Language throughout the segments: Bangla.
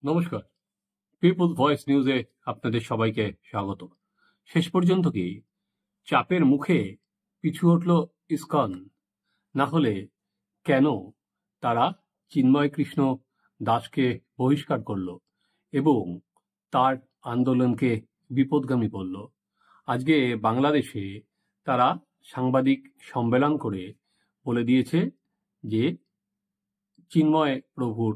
নমস্কার। পিপল ভয়েস নিউজে আপনাদের সবাইকে স্বাগত। শেষ পর্যন্ত কি চাপের মুখে পিছু হটল ইসকন? না হলে কেন তারা চিন্ময় কৃষ্ণ দাসকে বহিষ্কার করল এবং তার আন্দোলনকে বিপদগামী করল? আজকে বাংলাদেশে তারা সাংবাদিক সম্মেলন করে বলে দিয়েছে যে চিন্ময় প্রভুর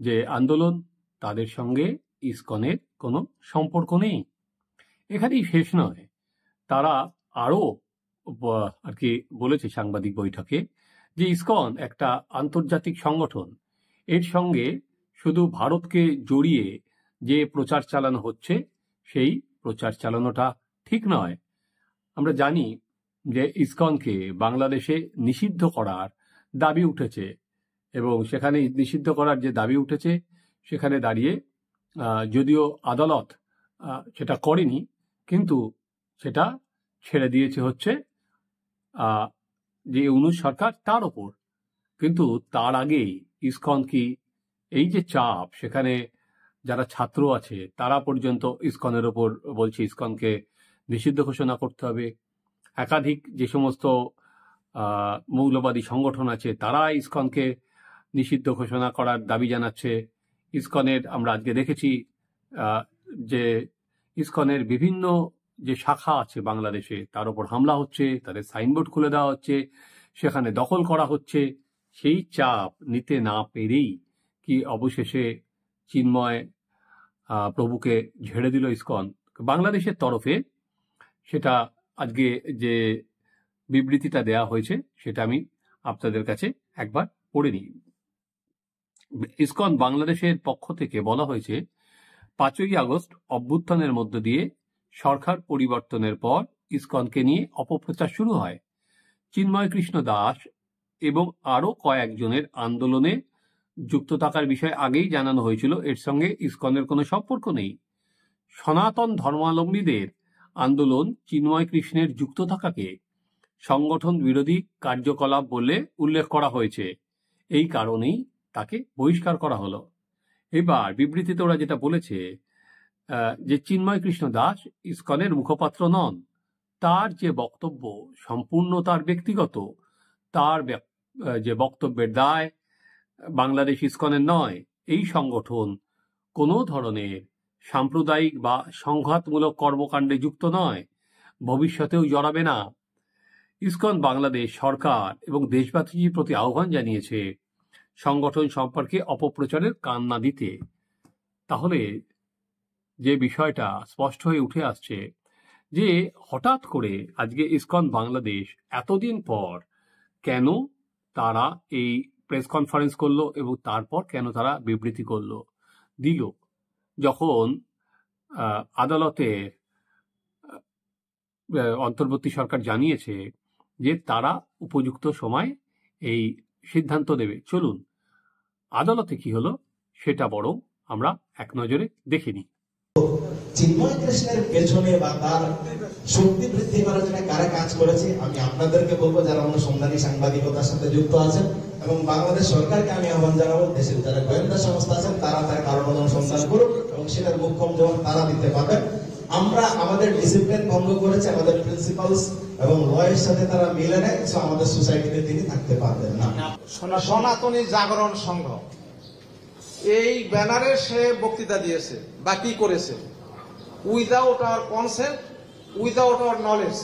যে আন্দোলন তাদের সঙ্গে ইসকনের কোনো সম্পর্ক নেই। এখানেই শেষ নয়, তারা আরো আর কি বলেছে সাংবাদিক বৈঠকে যে ইসকন একটা আন্তর্জাতিক সংগঠন, এর সঙ্গে শুধু ভারতকে জড়িয়ে যে প্রচার চালানো হচ্ছে সেই প্রচার চালানোটা ঠিক নয়। আমরা জানি যে ইসকনকে বাংলাদেশে নিষিদ্ধ করার দাবি উঠেছে এবং সেখানে নিষিদ্ধ করার যে দাবি উঠেছে সেখানে দাঁড়িয়ে যদিও আদালত সেটা করেনি, কিন্তু সেটা ছেড়ে দিয়েছে হচ্ছে যে ইউনূস সরকার তার ওপর। কিন্তু তার আগে ইসকন কি এই যে চাপ, সেখানে যারা ছাত্র আছে তারা পর্যন্ত ইসকনের ওপর বলছে ইসকনকে নিষিদ্ধ ঘোষণা করতে হবে। একাধিক যে সমস্ত মৌলবাদী সংগঠন আছে তারা ইসকনকে নিষিদ্ধ ঘোষণা করার দাবি জানাচ্ছে। ইসকনের আমরা আজকে দেখেছি যে ইসকনের বিভিন্ন যে শাখা আছে বাংলাদেশে তার উপর হামলা হচ্ছে, তাদের সাইনবোর্ড খুলে দেওয়া হচ্ছে, সেখানে দখল করা হচ্ছে। সেই চাপ নিতে না পেরেই কি অবশেষে চিন্ময় প্রভুকে ঝেড়ে দিল ইসকন বাংলাদেশের তরফে। সেটা আজকে যে বিবৃতিটা দেয়া হয়েছে সেটা আমি আপনাদের কাছে একবার পড়ে নিই। ইসকন বাংলাদেশের পক্ষ থেকে বলা হয়েছে, 5ই আগস্ট অভ্যুত্থানের মধ্য দিয়ে সরকার পরিবর্তনের পর ইসকনকে নিয়ে অপপ্রচার শুরু হয়। চিন্ময় কৃষ্ণ দাস এবং আরো কয়েকজনের আন্দোলনে যুক্ত থাকার বিষয়ে আগেই জানানো হয়েছিল, এর সঙ্গে ইসকনের কোনো সম্পর্ক নেই। সনাতন ধর্মাবলম্বীদের আন্দোলন চিন্ময় কৃষ্ণের যুক্ত থাকাকে সংগঠন বিরোধী কার্যকলাপ বলে উল্লেখ করা হয়েছে, এই কারণেই তাকে বহিষ্কার করা হলো। এবার বিবৃতিতে ওরা যেটা বলেছে যে চিন্ময় কৃষ্ণ দাস ইসকনের মুখপাত্র নন, তার যে বক্তব্য সম্পূর্ণ তার ব্যক্তিগত, তার যে বক্তব্যের দায় বাংলাদেশ ইসকনের নয়। এই সংগঠন কোনো ধরনের সাম্প্রদায়িক বা সংঘাতমূলক কর্মকাণ্ডে যুক্ত নয়, ভবিষ্যতেও জড়াবে না। ইসকন বাংলাদেশ সরকার এবং দেশবাসীর প্রতি আহ্বান জানিয়েছে সংগঠন সম্পর্কে অপপ্রচারের কান না দিতে। তাহলে যে বিষয়টা স্পষ্ট হয়ে উঠে আসছে যে হঠাৎ করে আজকে ইসকন বাংলাদেশ এতদিন পর কেন তারা এই প্রেস কনফারেন্স করলো এবং তারপর কেন তারা বিবৃতি দিল, যখন আদালতের অন্তর্বর্তী সরকার জানিয়েছে যে তারা উপযুক্ত সময় এই সিদ্ধান্ত দেবে। চলুন আদালতে কি হলো সেটা বরং আমরা এক নজরে দেখে নিই। চিন্ময় কৃষ্ণের পেছনে বা তার শক্তি বৃদ্ধি করার জন্য কারা কাজ করেছে আমি আপনাদেরকে বলবো, যারা অনুসন্ধানী সাংবাদিকতার সাথে যুক্ত আছেন, এবং বাংলাদেশ সরকারকে আমি আহ্বান জানাবো দেশের যারা গোয়েন্দা সংস্থা আছেন তারা তার কারণ অনুসন্ধান করুন এবং সেটার মুখ্যম জবাব তারা দিতে পারবেন। আমরা আমাদের ডিসিপ্লিন ভঙ্গ করেছে, আমাদের প্রিন্সিপালস এবং লয়ের সাথে তারা মিলে নেয়, সো আমাদের সোসাইটিতে তিনি থাকতে পারবেন না। সনাতনী জাগরণ সংঘ এই ব্যানারে সে বক্তৃতা দিয়েছে বা কি করেছে, without our consent, without our knowledge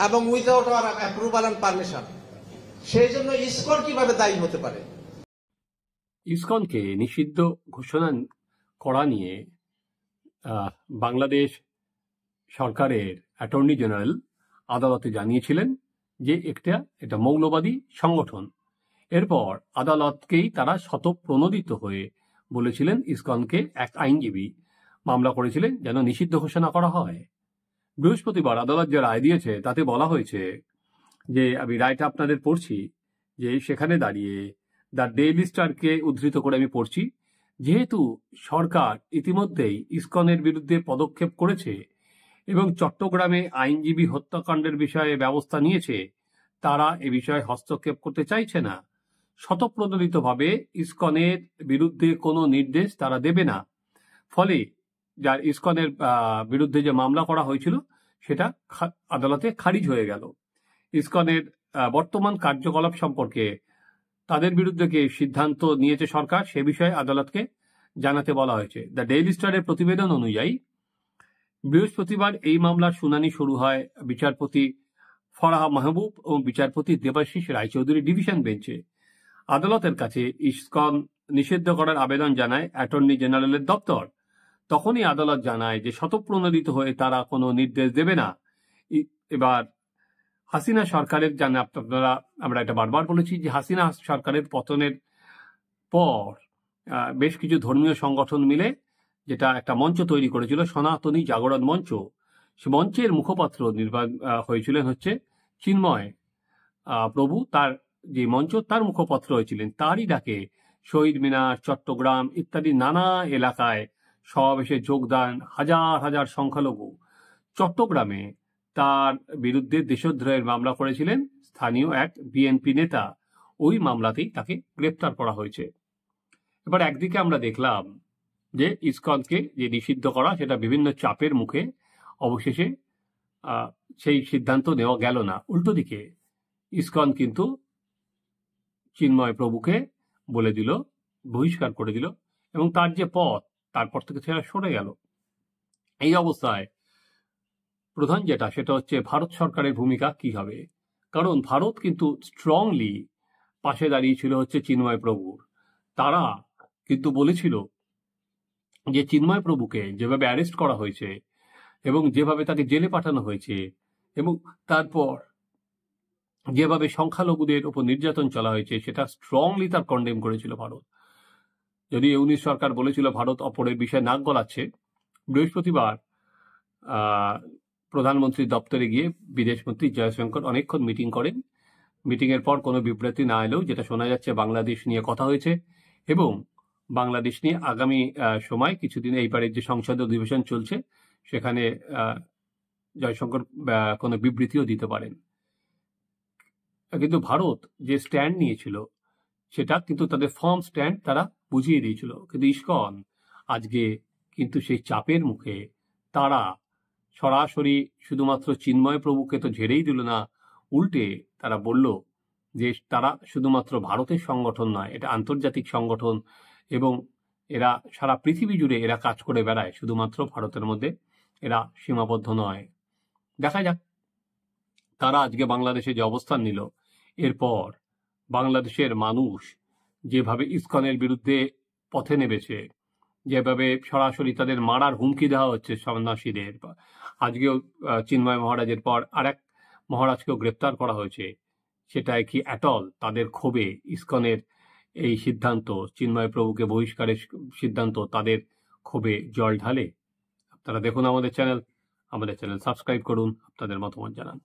এবং without our approval and permission. সেই জন্য ইসকন কিভাবে দায়ী হতে পারে? ইসকনকে নিষিদ্ধ ঘোষণা করা নিয়ে বাংলাদেশ সরকারের অ্যাটর্নি জেনারেল আদালতে জানিয়েছিলেন যে এটা মৌলবাদী সংগঠন। এরপর আদালতকেই তারা স্বতঃপ্রণোদিত হয়ে বলেছিলেন ইসকনকে, এক আইনজীবী মামলা করেছিলেন যেন নিষিদ্ধ ঘোষণা করা হয়। বৃহস্পতিবার আদালত যে রায় দিয়েছে তাতে বলা হয়েছে যে, আমি রায়টা আপনাদের পড়ছি, যে সেখানে দাঁড়িয়ে দ্য ডেইলি স্টারকে উদ্ধৃত করে আমি পড়ছি, যেহেতু সরকার ইতিমধ্যেই ইসকনের বিরুদ্ধে পদক্ষেপ করেছে এবং চট্টগ্রামে আইনজীবী হত্যাকাণ্ডের বিষয়ে ব্যবস্থা নিয়েছে, তারা এ বিষয়ে হস্তক্ষেপ করতে চাইছে না। স্বতঃপ্রণোদিতভাবে ইসকনের বিরুদ্ধে কোনো নির্দেশ তারা দেবে না। ফলে যার ইসকনের বিরুদ্ধে যে মামলা করা হয়েছিল সেটা আদালতে খারিজ হয়ে গেল। ইসকনের বর্তমান কার্যকলাপ সম্পর্কে তাদের বিরুদ্ধে যে সিদ্ধান্ত নিয়েছে সরকার সে বিষয়ে আদালতকে জানাতে বলা হয়েছে। দ্য ডেইলি স্টারের প্রতিবেদন অনুযায়ী বৃহস্পতিবার এই মামলার শুনানি শুরু হয় বিচারপতি ফরাহ মাহবুব ও বিচারপতি দেবাশিস রায়চৌধুরী ডিভিশন বেঞ্চে। আদালতের কাছে ইসকন নিষিদ্ধ করার আবেদন জানায় অ্যাটর্নি জেনারেলের দপ্তর। তখনই আদালত জানায় যে স্বতঃপ্রণোদিত হয়ে তারা কোনো নির্দেশ দেবে না। এবার হাসিনা সরকারের আপনারা আমরা এটা বারবার বলেছি যে হাসিনা সরকারের পতনের পর বেশ কিছু ধর্মীয় সংগঠন মিলে যেটা একটা মঞ্চ তৈরি করেছিল, সনাতনী জাগরণ মঞ্চ। সে মঞ্চের মুখপাত্র হয়েছিলেন হচ্ছে চিন্ময় প্রভু। তার যে মঞ্চ তার মুখপাত্র হয়েছিলেন, তারই ডাকে শহীদ মিনার, চট্টগ্রাম ইত্যাদি নানা এলাকায় সমাবেশে যোগদান হাজার হাজার সংখ্যালঘু। চট্টগ্রামে তার বিরুদ্ধে দেশদ্রোহের মামলা করেছিলেন স্থানীয় এক বিএনপি নেতা। ওই মামলাতেই তাকে গ্রেপ্তার করা হয়েছে। এবার একদিকে আমরা দেখলাম যে ইসকনকে যে নিষিদ্ধ করা সেটা বিভিন্ন চাপের মুখে অবশেষে সেই সিদ্ধান্ত নেওয়া গেল না। উল্টো দিকে ইসকন কিন্তু চিন্ময় প্রভুকে বলে দিল, বহিষ্কার করে দিল, এবং তার যে পথ তারপর থেকে সেটা সরে গেল। এই অবস্থায় প্রধান যেটা সেটা হচ্ছে ভারত সরকারের ভূমিকা কি হবে। কারণ ভারত কিন্তু স্ট্রংলি পাশে দাঁড়িয়েছিল হচ্ছে চিন্ময় প্রভুর। তারা কিন্তু বলেছিল যে চিন্ময় প্রভুকে যেভাবে অ্যারেস্ট করা হয়েছে এবং যেভাবে তাকে জেলে পাঠানো হয়েছে এবং তারপর যেভাবে সংখ্যালঘুদের উপর নির্যাতন চলা হয়েছে সেটা স্ট্রংলি তার কন্ডেম করেছিল ভারত। যদি ইউনিশ সরকার বলেছিল ভারত অপরের বিষয়ে নাক গলাচ্ছে, বৃহস্পতিবার প্রধানমন্ত্রীর দপ্তরে গিয়ে বিদেশমন্ত্রী জয়শঙ্কর অনেকক্ষণ মিটিং করেন। মিটিংয়ের পর কোনো বিবৃতি না এলেও যেটা শোনা যাচ্ছে বাংলাদেশ নিয়ে কথা হয়েছে এবং বাংলাদেশ নিয়ে আগামী সময় কিছুদিন এইবারের যে সংসদ অধিবেশন চলছে সেখানে জয়শঙ্কর কোনো বিবৃতিও দিতে পারেন। কিন্তু ভারত যে স্ট্যান্ড নিয়েছিল সেটা কিন্তু তাদের ফার্ম স্ট্যান্ড তারা বুঝিয়ে দিয়েছিল। কিন্তু ইসকন আজকে কিন্তু সেই চাপের মুখে তারা সরাসরি শুধুমাত্র চিন্ময় প্রভুকে তো ঝেড়েই দিল না, উল্টে তারা বলল যে তারা শুধুমাত্র ভারতের সংগঠন নয়, এটা আন্তর্জাতিক সংগঠন এবং এরা সারা পৃথিবী জুড়ে এরা কাজ করে বেড়ায়, শুধুমাত্র ভারতের মধ্যে এরা সীমাবদ্ধ নয়। দেখা যাক তারা আজকে বাংলাদেশে যে অবস্থান নিল, এরপর বাংলাদেশের মানুষ যেভাবে ইসকনের বিরুদ্ধে পথে নেমেছে, যেভাবে সরাসরি তাদের মারার হুমকি দেওয়া হচ্ছে সন্ন্যাসীদের, আজকেও চিন্ময় মহারাজের পর আরেক মহারাজকেও গ্রেপ্তার করা হয়েছে, সেটাই কি অ্যাটল তাদের ক্ষোভে ইসকনের এই সিদ্ধান্ত, চিন্ময় প্রভুকে বহিষ্কারের সিদ্ধান্ত তাদের ক্ষোভে জল ঢালে? আপনারা দেখুন আমাদের চ্যানেল সাবস্ক্রাইব করুন, আপনাদের মতামত জানান।